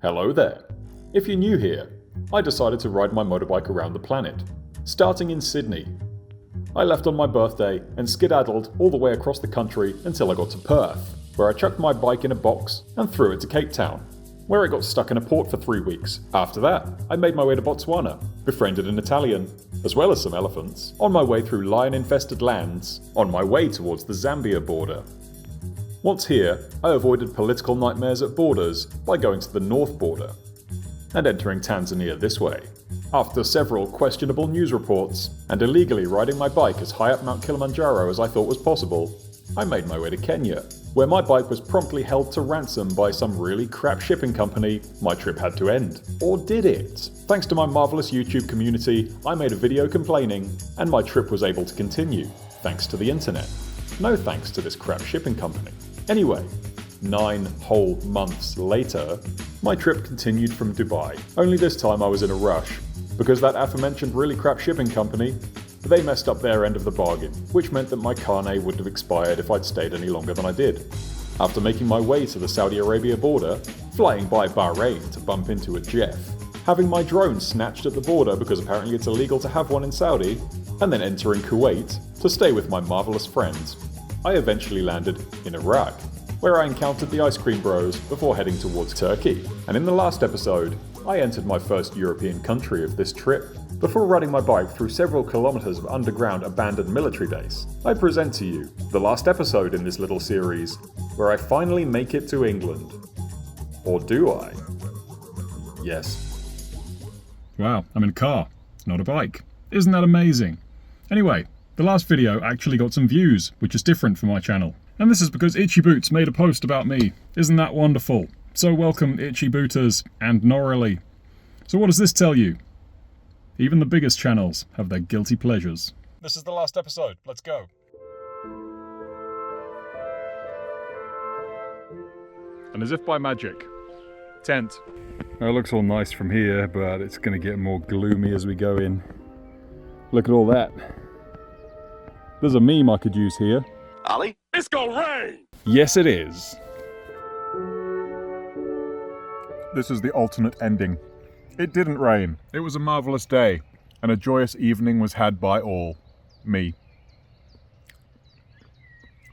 Hello there. If you're new here, I decided to ride my motorbike around the planet, starting in Sydney. I left on my birthday and skedaddled all the way across the country until I got to Perth, where I chucked my bike in a box and threw it to Cape Town, where I got stuck in a port for 3 weeks. After that, I made my way to Botswana, befriended an Italian, as well as some elephants, on my way through lion-infested lands, on my way towards the Zambia border. Once here, I avoided political nightmares at borders by going to the north border, and entering Tanzania this way. After several questionable news reports, and illegally riding my bike as high up Mount Kilimanjaro as I thought was possible, I made my way to Kenya, where my bike was promptly held to ransom by some really crap shipping company. My trip had to end. Or did it? Thanks to my marvellous YouTube community, I made a video complaining, and my trip was able to continue, thanks to the internet. No thanks to this crap shipping company. Anyway, 9 whole months later, my trip continued from Dubai. Only this time I was in a rush, because that aforementioned really crap shipping company, they messed up their end of the bargain, which meant that my carnet wouldn't have expired if I'd stayed any longer than I did. After making my way to the Saudi Arabia border, flying by Bahrain to bump into a Jeff, having my drone snatched at the border because apparently it's illegal to have one in Saudi, and then entering Kuwait to stay with my marvellous friends, I eventually landed in Iraq, where I encountered the ice cream bros before heading towards Turkey. And in the last episode, I entered my first European country of this trip, before riding my bike through several kilometers of underground abandoned military base. I present to you the last episode in this little series, where I finally make it to England. Or do I? Yes. Wow, I'm in a car, not a bike. Isn't that amazing? Anyway, the last video actually got some views, which is different for my channel. And this is because Itchy Boots made a post about me. Isn't that wonderful? So welcome Itchy Booters and Norley. So what does this tell you? Even the biggest channels have their guilty pleasures. This is the last episode. Let's go. And as if by magic, tent. Now it looks all nice from here, but it's going to get more gloomy as we go in. Look at all that. There's a meme I could use here. Ollie? It's gonna rain! Yes, it is. This is the alternate ending. It didn't rain. It was a marvellous day, and a joyous evening was had by all. Me.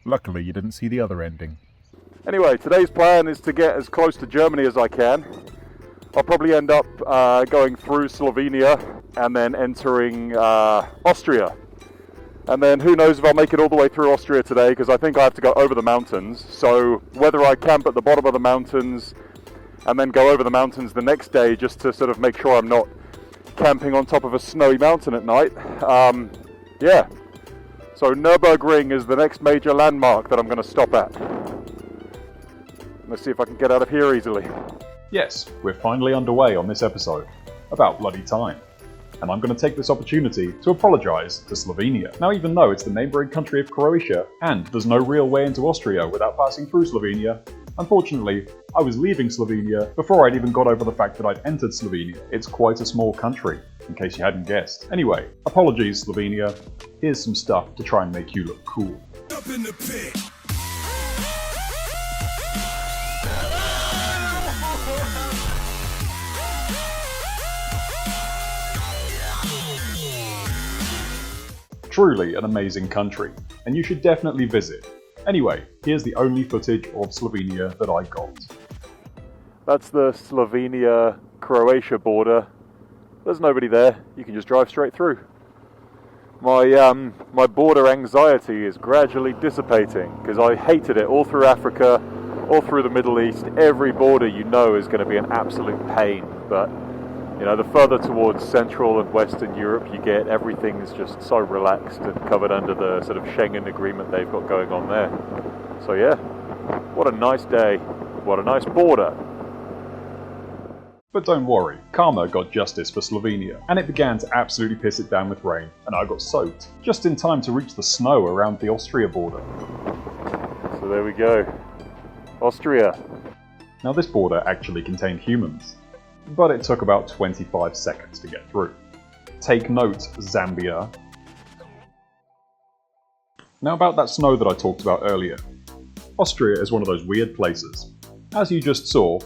Luckily, you didn't see the other ending. Anyway, today's plan is to get as close to Germany as I can. I'll probably end up going through Slovenia and then entering Austria. And then who knows if I'll make it all the way through Austria today, because I think I have to go over the mountains. So whether I camp at the bottom of the mountains and then go over the mountains the next day just to sort of make sure I'm not camping on top of a snowy mountain at night. Yeah. So Nurburgring is the next major landmark that I'm going to stop at. Let's see if I can get out of here easily. Yes, we're finally underway on this episode. About bloody time. And I'm going to take this opportunity to apologise to Slovenia. Now, even though it's the neighbouring country of Croatia, and there's no real way into Austria without passing through Slovenia, unfortunately, I was leaving Slovenia before I'd even got over the fact that I'd entered Slovenia. It's quite a small country, in case you hadn't guessed. Anyway, apologies Slovenia. Here's some stuff to try and make you look cool. Up in the pit! Truly an amazing country, and you should definitely visit. Anyway, here's the only footage of Slovenia that I got. That's the Slovenia-Croatia border. There's nobody there. You can just drive straight through. My border anxiety is gradually dissipating, because I hated it all through Africa, all through the Middle East. Every border you know is going to be an absolute pain, but you know, the further towards Central and Western Europe you get, everything's just so relaxed and covered under the sort of Schengen agreement they've got going on there. So yeah, what a nice day. What a nice border. But don't worry, karma got justice for Slovenia, and it began to absolutely piss it down with rain, and I got soaked, just in time to reach the snow around the Austria border. So there we go. Austria. Now this border actually contained humans, but it took about 25 seconds to get through. Take note, Zambia. Now about that snow that I talked about earlier. Austria is one of those weird places. As you just saw,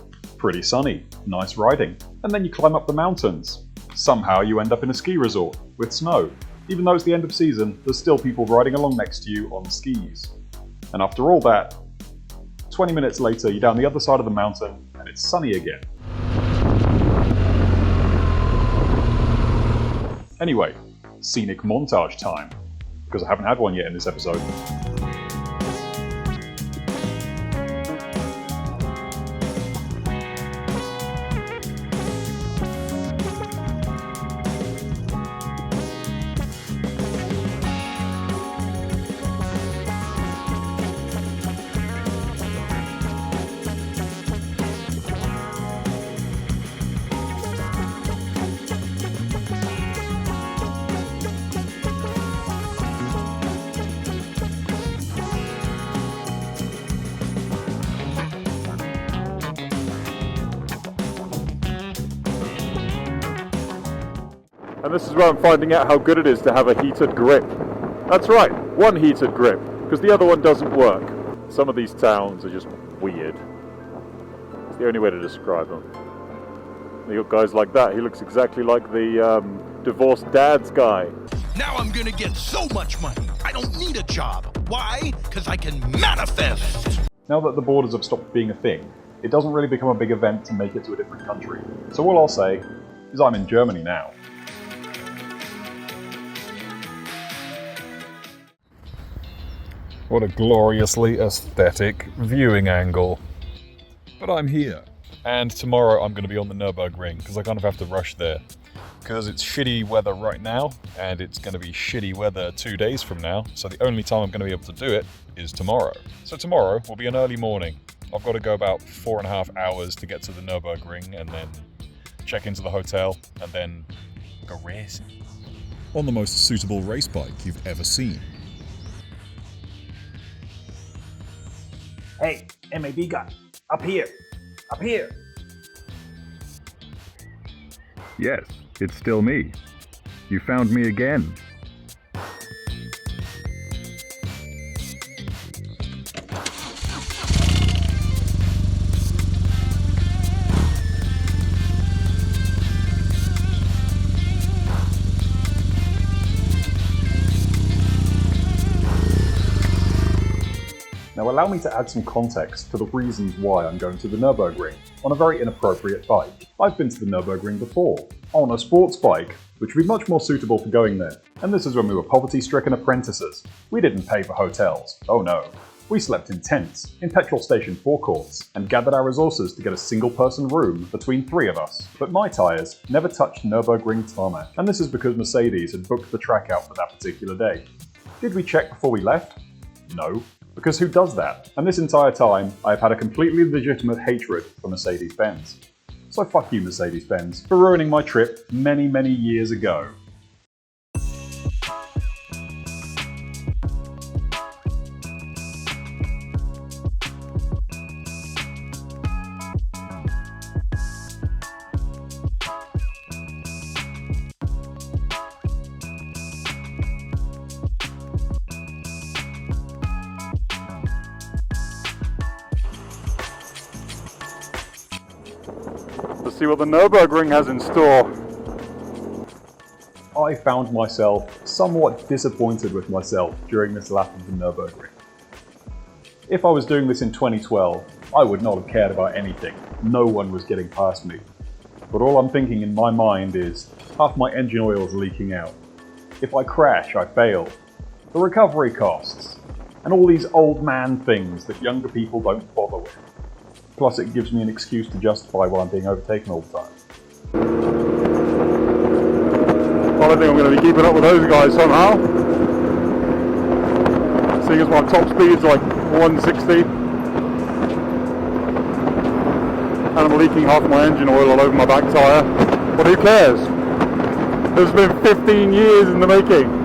Pretty sunny, nice riding, and then you climb up the mountains. Somehow you end up in a ski resort with snow. Even though it's the end of season, there's still people riding along next to you on skis. And after all that, 20 minutes later you're down the other side of the mountain and it's sunny again. Anyway, scenic montage time, because I haven't had one yet in this episode. And this is where I'm finding out how good it is to have a heated grip. That's right, one heated grip, because the other one doesn't work. Some of these towns are just weird. It's the only way to describe them. You got guys like that. He looks exactly like the divorced dad's guy. Now I'm gonna get so much money. I don't need a job. Why? Because I can manifest. Now that the borders have stopped being a thing, it doesn't really become a big event to make it to a different country. So all I'll say is I'm in Germany now. What a gloriously aesthetic viewing angle. But I'm here. And tomorrow I'm going to be on the Nurburgring, because I kind of have to rush there. Because it's shitty weather right now, and it's going to be shitty weather 2 days from now, so the only time I'm going to be able to do it is tomorrow. So tomorrow will be an early morning. I've got to go about 4.5 hours to get to the Nurburgring, and then check into the hotel, and then go racing. On the most suitable race bike you've ever seen. Hey, MAB guy, up here, up here. Yes, it's still me. You found me again. Now allow me to add some context to the reasons why I'm going to the Nurburgring on a very inappropriate bike. I've been to the Nurburgring before, on a sports bike, which would be much more suitable for going there. And this is when we were poverty-stricken apprentices. We didn't pay for hotels, oh no. We slept in tents, in petrol station forecourts, and gathered our resources to get a single-person room between 3 of us. But my tyres never touched Nurburgring tarmac, and this is because Mercedes had booked the track out for that particular day. Did we check before we left? No. Because who does that? And this entire time, I've had a completely legitimate hatred for Mercedes-Benz. So fuck you, Mercedes-Benz, for ruining my trip many, many years ago. Let's see what the Nurburgring has in store. I found myself somewhat disappointed with myself during this lap of the Nurburgring. If I was doing this in 2012, I would not have cared about anything. No one was getting past me. But all I'm thinking in my mind is, half my engine oil is leaking out. If I crash, I fail. The recovery costs. And all these old man things that younger people don't bother with. Plus it gives me an excuse to justify why I'm being overtaken all the time. Well, I think I'm going to be keeping up with those guys somehow. Seeing as my top speed's like 160. And I'm leaking half my engine oil all over my back tyre. But who cares? It's been 15 years in the making.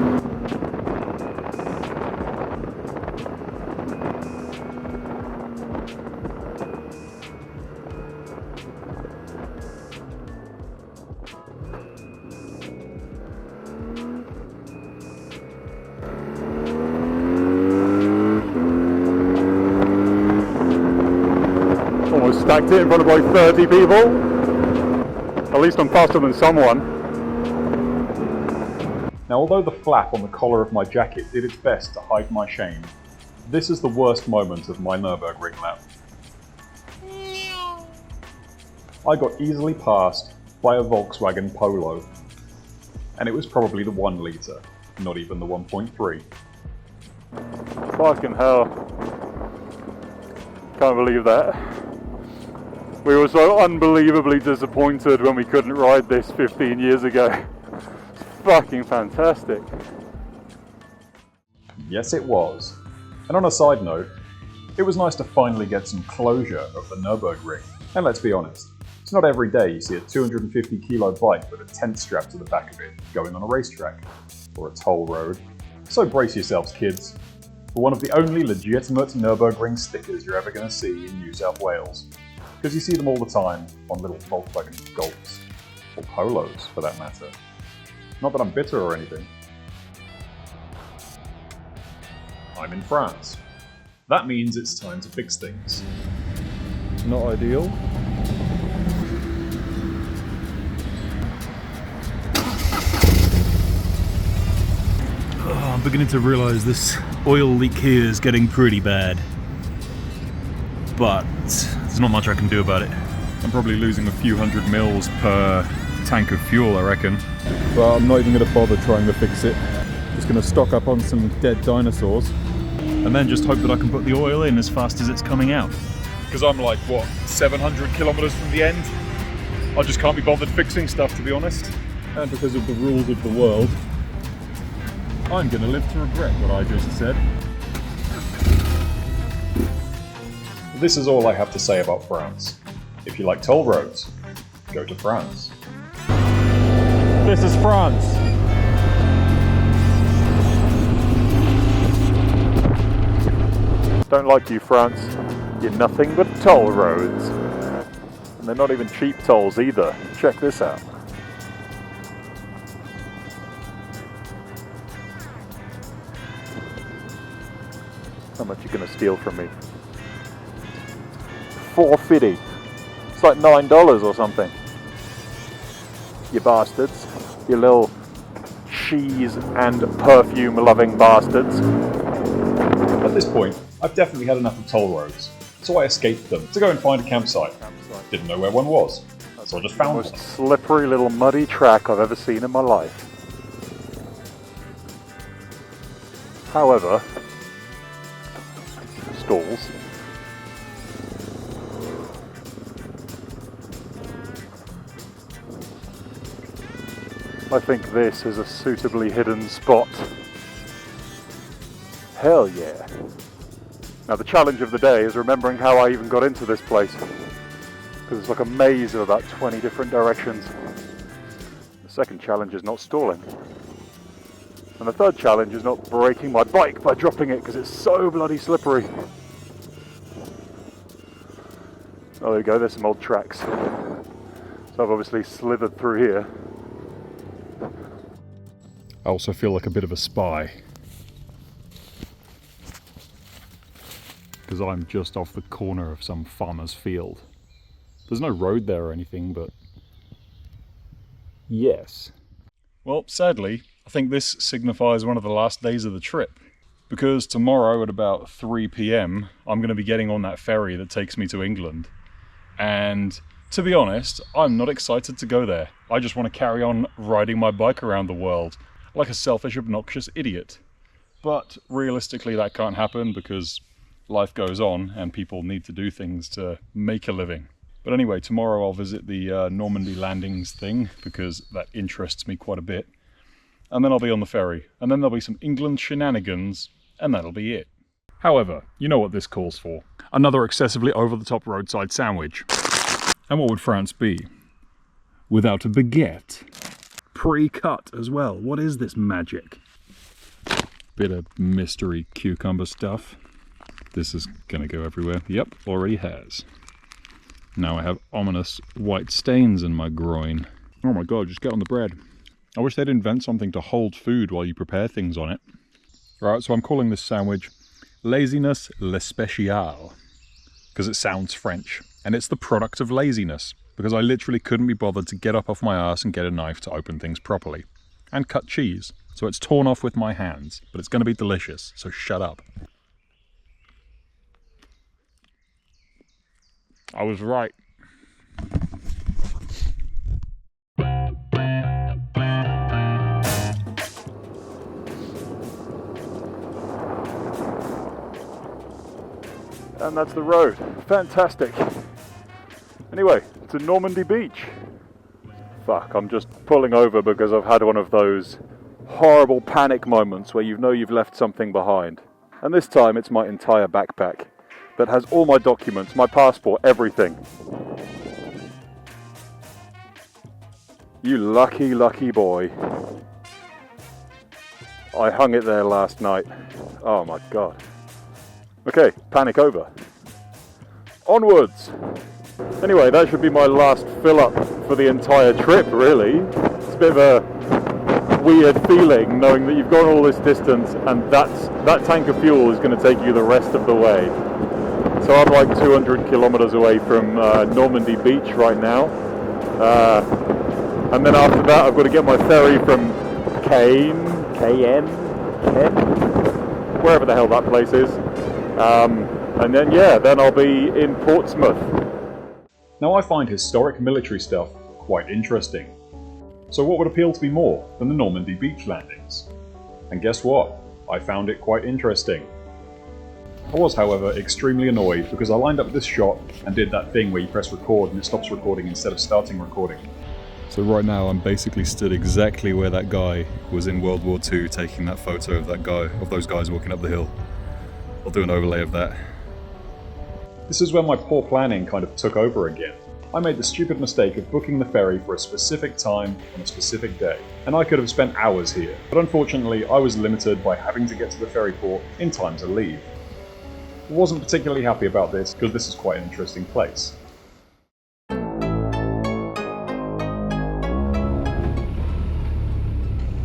stacked it in front of like 30 people. At least I'm faster than someone. Now, although the flap on the collar of my jacket did its best to hide my shame, this is the worst moment of my Nurburgring lap. I got easily passed by a Volkswagen Polo, and it was probably the 1 litre, not even the 1.3. Fucking hell. Can't believe that. We were so unbelievably disappointed when we couldn't ride this 15 years ago. It's fucking fantastic. Yes, it was. And on a side note, it was nice to finally get some closure of the Nurburgring. And let's be honest, it's not every day you see a 250 kilo bike with a tent strapped to the back of it going on a racetrack or a toll road. So brace yourselves, kids, for one of the only legitimate Nurburgring stickers you're ever going to see in New South Wales. Because you see them all the time on little Volkswagen Golfs, or Polos for that matter. Not that I'm bitter or anything. I'm in France. That means it's time to fix things. Not ideal. Oh, I'm beginning to realise this oil leak here is getting pretty bad. But there's not much I can do about it. I'm probably losing a few hundred mils per tank of fuel, I reckon. But I'm not even going to bother trying to fix it. Just going to stock up on some dead dinosaurs. And then just hope that I can put the oil in as fast as it's coming out. Because I'm like, what, 700 kilometres from the end? I just can't be bothered fixing stuff, to be honest. And because of the rules of the world, I'm going to live to regret what I just said. This is all I have to say about France. If you like toll roads, go to France. This is France. Don't like you, France. You're nothing but toll roads. And they're not even cheap tolls either. Check this out. How much you gonna steal from me? $4.50. It's like $9 or something. You bastards. You little cheese and perfume loving bastards. At this point, I've definitely had enough of toll roads, so I escaped them to go and find a campsite. Didn't know where one was, so I just found one. The most slippery little muddy track I've ever seen in my life. However, stalls. I think this is a suitably hidden spot. Hell yeah. Now the challenge of the day is remembering how I even got into this place. Because it's like a maze of about 20 different directions. The second challenge is not stalling. And the third challenge is not breaking my bike by dropping it because it's so bloody slippery. Oh, there we go, there's some old tracks. So I've obviously slithered through here. I also feel like a bit of a spy. Because I'm just off the corner of some farmer's field. There's no road there or anything, but yes. Well, sadly, I think this signifies one of the last days of the trip. Because tomorrow at about 3 PM, I'm going to be getting on that ferry that takes me to England. And to be honest, I'm not excited to go there. I just want to carry on riding my bike around the world like a selfish, obnoxious idiot. But realistically, that can't happen because life goes on and people need to do things to make a living. But anyway, tomorrow I'll visit the Normandy landings thing because that interests me quite a bit. And then I'll be on the ferry. And then there'll be some England shenanigans, and that'll be it. However, you know what this calls for. Another excessively over-the-top roadside sandwich. And what would France be without a baguette? Pre-cut as well. What is this magic? Bit of mystery cucumber stuff. This is gonna go everywhere. Yep, already has. Now I have ominous white stains in my groin. Oh my god, just get on the bread. I wish they'd invent something to hold food while you prepare things on it. Right, so I'm calling this sandwich Laziness Le Special, because it sounds French And it's the product of laziness, because I literally couldn't be bothered to get up off my arse and get a knife to open things properly. And cut cheese, so it's torn off with my hands, but it's going to be delicious, so shut up. I was right. And that's the road. Fantastic. Anyway, to Normandy Beach. Fuck, I'm just pulling over because I've had one of those horrible panic moments where you know you've left something behind. And this time it's my entire backpack that has all my documents, my passport, everything. You lucky, lucky boy. I hung it there last night. Oh my god. Okay, panic over. Onwards! Anyway, that should be my last fill-up for the entire trip, really. It's a bit of a weird feeling knowing that you've gone all this distance and that tank of fuel is going to take you the rest of the way. So I'm like 200 kilometers away from Normandy Beach right now. And then after that I've got to get my ferry from Caen, wherever the hell that place is. And then, yeah, then I'll be in Portsmouth. Now, I find historic military stuff quite interesting. So what would appeal to me more than the Normandy beach landings? And guess what? I found it quite interesting. I was, however, extremely annoyed because I lined up this shot and did that thing where you press record and it stops recording instead of starting recording. So right now I'm basically stood exactly where that guy was in World War II taking that photo of that guy, of those guys walking up the hill. I'll do an overlay of that. This is where my poor planning kind of took over again. I made the stupid mistake of booking the ferry for a specific time on a specific day, and I could have spent hours here, but unfortunately I was limited by having to get to the ferry port in time to leave. I wasn't particularly happy about this because this is quite an interesting place.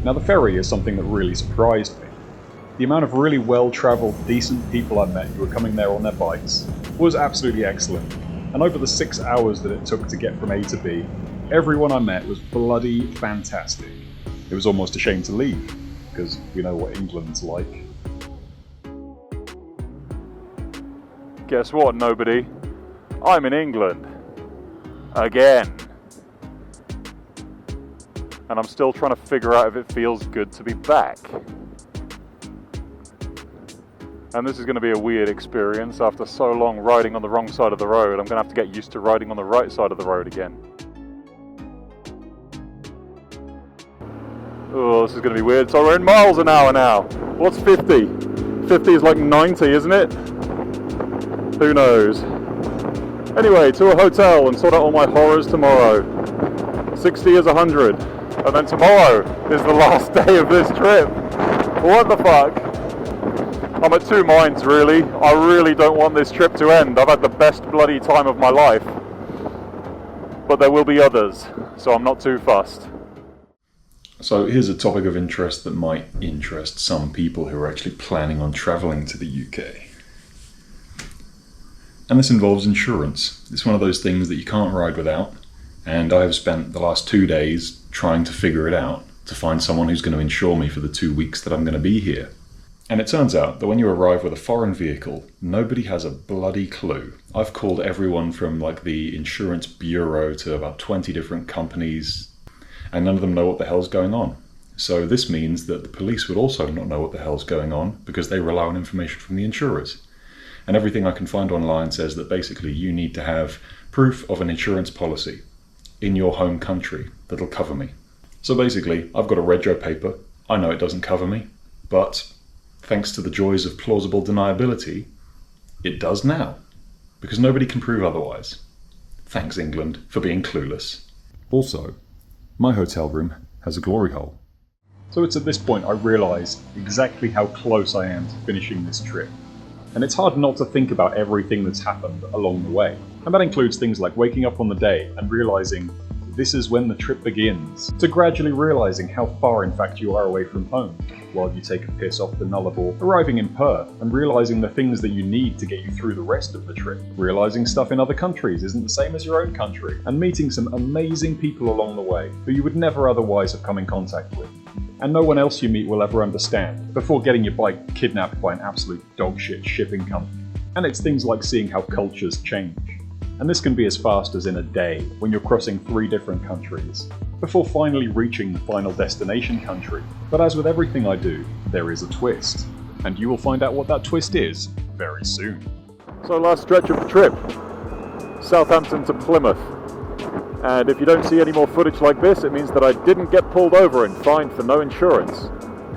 Now, the ferry is something that really surprised me. The amount of really well-travelled, decent people I met who were coming there on their bikes was absolutely excellent. And over the 6 hours that it took to get from A to B, everyone I met was bloody fantastic. It was almost a shame to leave, because we know what England's like. Guess what, nobody? I'm in England. Again. And I'm still trying to figure out if it feels good to be back. And this is going to be a weird experience. After so long riding on the wrong side of the road, I'm going to have to get used to riding on the right side of the road again. Oh, this is going to be weird. So we're in miles an hour now. What's 50? 50 is like 90, isn't it? Who knows? Anyway, to a hotel and sort out all my horrors tomorrow. 60 is 100. And then tomorrow is the last day of this trip. What the fuck? I'm at two minds, really. I really don't want this trip to end. I've had the best bloody time of my life. But there will be others, so I'm not too fussed. So here's a topic of interest that might interest some people who are actually planning on travelling to the UK. And this involves insurance. It's one of those things that you can't ride without. And I have spent the last 2 days trying to figure it out, to find someone who's going to insure me for the 2 weeks that I'm going to be here. And it turns out that when you arrive with a foreign vehicle, nobody has a bloody clue. I've called everyone from like the insurance bureau to about 20 different companies, and none of them know what the hell's going on. So this means that the police would also not know what the hell's going on because they rely on information from the insurers. And everything I can find online says that basically you need to have proof of an insurance policy in your home country that'll cover me. So basically, I've got a rego paper. I know it doesn't cover me, but thanks to the joys of plausible deniability, it does now, because nobody can prove otherwise. Thanks, England, for being clueless. Also, my hotel room has a glory hole. So it's at this point I realise exactly how close I am to finishing this trip. And it's hard not to think about everything that's happened along the way. And that includes things like waking up on the day and realising this is when the trip begins, to gradually realising how far in fact you are away from home, while you take a piss off the Nullarbor, arriving in Perth and realising the things that you need to get you through the rest of the trip, realising stuff in other countries isn't the same as your own country, and meeting some amazing people along the way who you would never otherwise have come in contact with, and no one else you meet will ever understand, before getting your bike kidnapped by an absolute dogshit shipping company. And it's things like seeing how cultures change. And this can be as fast as in a day, when you're crossing 3 different countries, before finally reaching the final destination country. But as with everything I do, there is a twist. And you will find out what that twist is very soon. So last stretch of the trip, Southampton to Plymouth. And if you don't see any more footage like this, it means that I didn't get pulled over and fined for no insurance.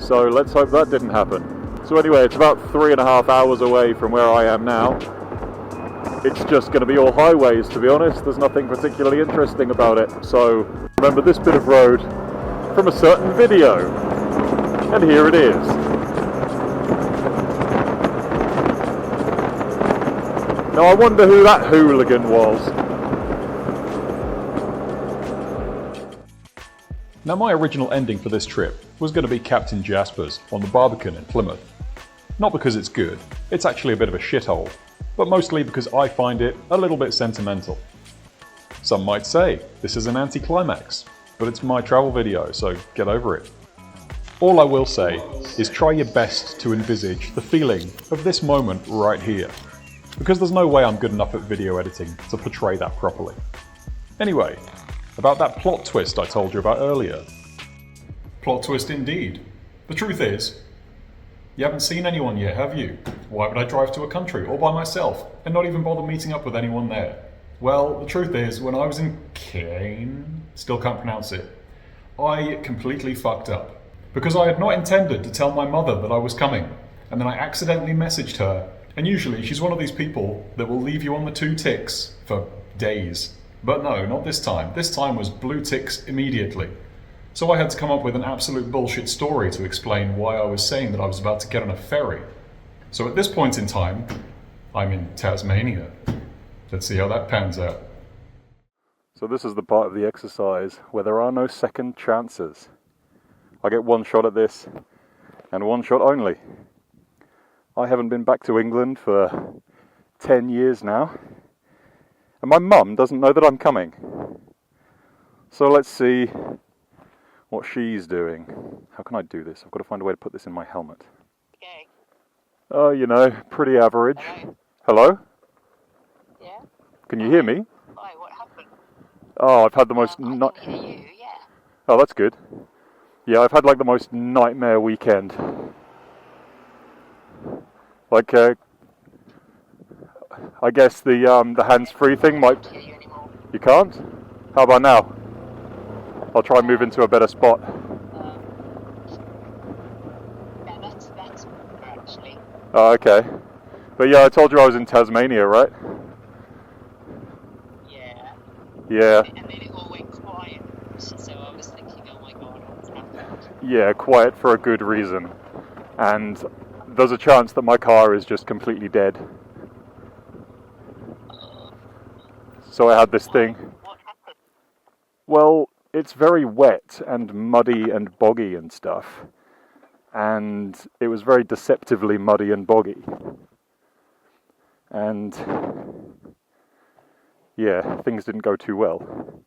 So let's hope that didn't happen. So anyway, it's about 3.5 hours away from where I am now. It's just going to be all highways, to be honest. There's nothing particularly interesting about it. So remember this bit of road from a certain video. And here it is. Now I wonder who that hooligan was. Now my original ending for this trip was going to be Captain Jasper's on the Barbican in Plymouth. Not because it's good, it's actually a bit of a shithole, but mostly because I find it a little bit sentimental. Some might say this is an anticlimax, but it's my travel video, so get over it. All I will say is try your best to envisage the feeling of this moment right here, because there's no way I'm good enough at video editing to portray that properly. Anyway, about that plot twist I told you about earlier. Plot twist indeed. The truth is, you haven't seen anyone yet, have you? Why would I drive to a country all by myself and not even bother meeting up with anyone there? Well, the truth is, when I was in Kane, still can't pronounce it, I completely fucked up. Because I had not intended to tell my mother that I was coming, and then I accidentally messaged her. And usually she's one of these people that will leave you on the 2 ticks for days. But no, not this time. This time was blue ticks immediately. So I had to come up with an absolute bullshit story to explain why I was saying that I was about to get on a ferry. So at this point in time, I'm in Tasmania. Let's see how that pans out. So this is the part of the exercise where there are no second chances. I get one shot at this, and one shot only. I haven't been back to England for 10 years now, and my mum doesn't know that I'm coming. So let's see what she's doing. How can I do this? I've got to find a way to put this in my helmet. Okay. Oh, you know, pretty average. Hello? Hello? Yeah? Can you hear me? Why, what happened? Oh, I've had the most... I can hear you, yeah. Oh, that's good. Yeah, I've had like the most nightmare weekend. Like, I guess the hands-free thing might... I can't hear you anymore. You can't? How about now? I'll try and move into a better spot. Yeah, that's better, actually. Oh, okay. But yeah, I told you I was in Tasmania, right? Yeah. Yeah. And then it all went quiet, so I was thinking, oh my god, what's happened? Yeah, quiet for a good reason. And there's a chance that my car is just completely dead. So I had this thing. What happened? Well, it's very wet and muddy and boggy and stuff. And it was very deceptively muddy and boggy. And yeah, things didn't go too well.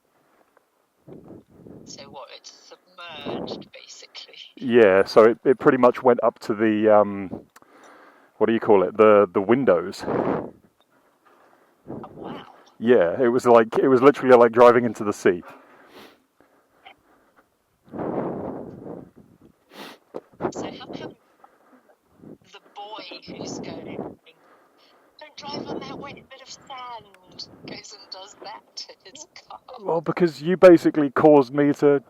So what, it's submerged, basically? Yeah, so it pretty much went up to the, what do you call it, the windows. Oh, wow. Yeah, it was literally like driving into the sea. So how come the boy who's going, don't drive on that wet bit of sand, goes and does that to his car? Well, because you basically caused me to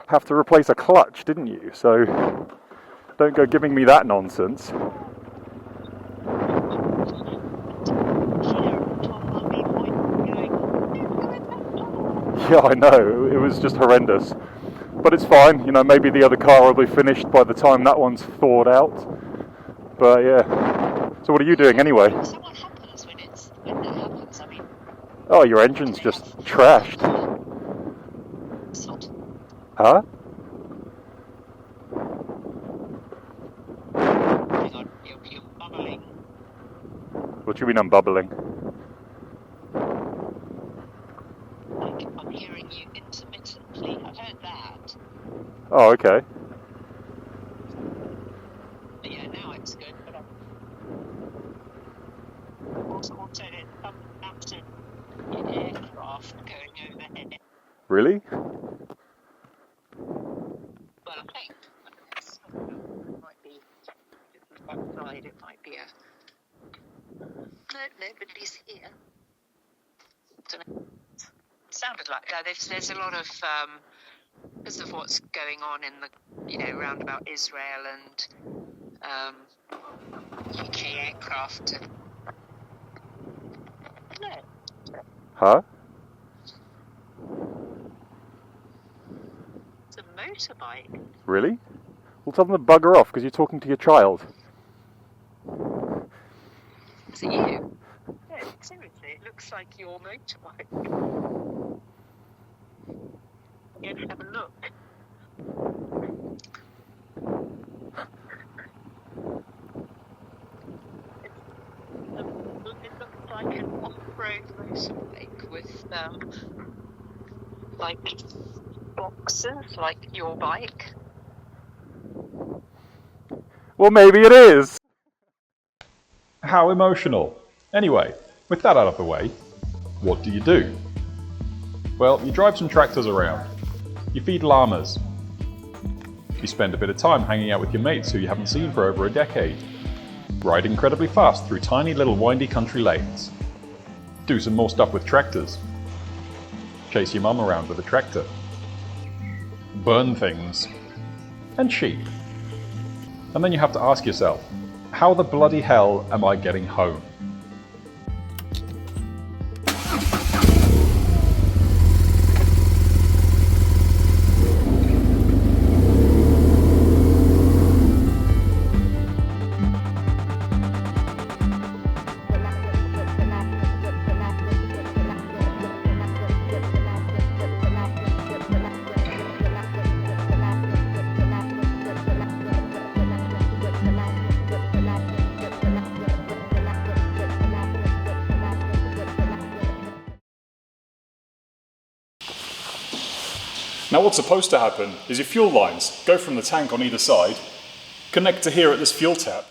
have to replace a clutch, didn't you? So don't go giving me that nonsense. Yeah, I know, it was just horrendous. But it's fine, you know, maybe the other car will be finished by the time that one's thawed out. But yeah. So what are you doing anyway? So what happens when that happens? I mean... Oh, your engine's just trashed. Huh? Hang on, you're bubbling. What do you mean I'm bubbling? I'm hearing you intermittently. I've heard that. Oh, okay. But yeah, now it's good. But also there's some massive aircraft going overhead. Really? Well, I think it might be outside. It might be a. No, nobody's here. Dunno. Sounded like there's a lot of because of what's going on in the round about Israel and UK aircraft. No, Huh? it's a motorbike. Really? Well, tell them to bugger off because you're talking to your child. Is it you? Yeah, seriously, it looks like your motorbike. Go and have a look. It looks like an off-road motorbike with like boxes, like your bike. Well, maybe it is. How emotional. Anyway, with that out of the way, what do you do? Well, you drive some tractors around. You feed llamas. You spend a bit of time hanging out with your mates who you haven't seen for over a decade. Ride incredibly fast through tiny little windy country lanes. Do some more stuff with tractors. Chase your mum around with a tractor. Burn things. And sheep. And then you have to ask yourself, how the bloody hell am I getting home? Now what's supposed to happen is your fuel lines go from the tank on either side, connect to here at this fuel tap,